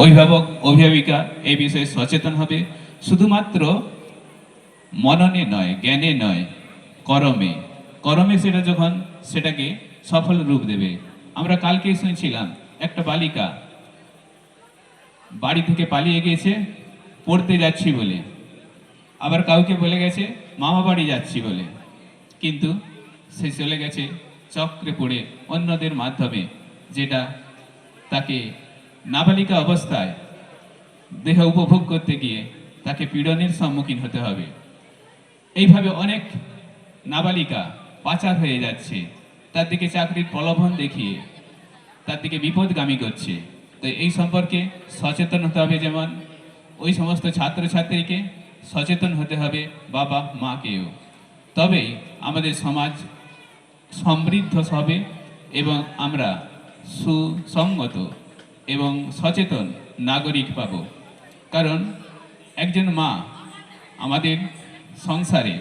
অভিভাবক অভিভাবিকা এই বিষয়ে সচেতন হবে, শুধুমাত্র মননে নয়, জ্ঞানে নয়, কর্মে। কর্মে সেটা যখন সেটাকে সফল রূপ দেবে। আমরা কালকেই শুনছিলাম একটা বালিকা বাড়ি থেকে পালিয়ে গিয়েছে পড়তে যাচ্ছি বলে, আবার কাউকে বলে গেছে মামা বাড়ি যাচ্ছি বলে, কিন্তু সে চলে গেছে চক্রে পড়ে অন্যদের মাধ্যমে, যেটা তাকে নাবালিকা অবস্থায় দেহ উপভোগ করতে গিয়ে তাকে পীড়নের সম্মুখীন হতে হবে। এইভাবে অনেক নাবালিকা পাচার হয়ে যাচ্ছে, তার দিকে চাকরির প্রলোভন দেখিয়ে তার দিকে বিপদগামী করছে। তো এই সম্পর্কে সচেতন হতে হবে, যেমন ওই সমস্ত ছাত্রছাত্রীকে সচেতন হতে হবে, বাবা মাকেও। তবেই আমাদের সমাজ সমৃদ্ধ হবে এবং আমরা সুসংগত এবং সচেতন নাগরিক পাব। কারণ একজন মা আমাদের সংসারে,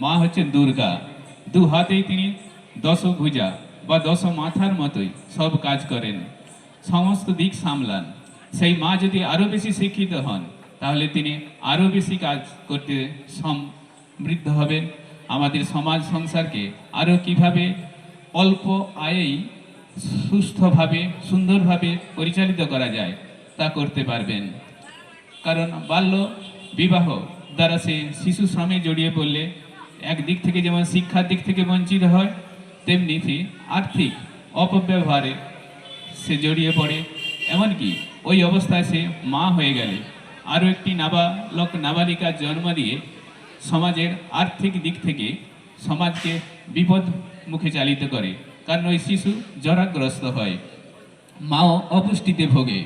মা হচ্ছেন দুর্গা। দু হাতেই তিনি দশভুজা বা দশ মাথার মতোই সব কাজ করেন, সমস্ত দিক সামলান। সেই মা যদি আরও বেশি শিক্ষিত হন, তাহলে তিনি আরও বেশি কাজ করতে সমৃদ্ধ হবেন। আমাদের সমাজ সংসারকে আরও কিভাবে অল্প আয়েই সুস্থভাবে সুন্দরভাবে পরিচালিত করা যায় তা করতে পারবেন। কারণ বাল্য বিবাহ দ্বারা সে শিশু শ্রমে জড়িয়ে পড়লে একদিক থেকে যেমন শিক্ষার দিক থেকে বঞ্চিত হয়, তেমনি আর্থিক অপব্যবহারে সে জড়িয়ে পড়ে। এমনকি ওই অবস্থায় সে মা হয়ে গেলে আরও একটি নাবালক নাবালিকার জন্ম দিয়ে সমাজের আর্থিক দিক থেকে সমাজকে বিপদ মুখে চালিত করে। কারণ ওই শিশু জরাগ্রস্ত হয়, মাও অপুষ্টিতে ভোগে।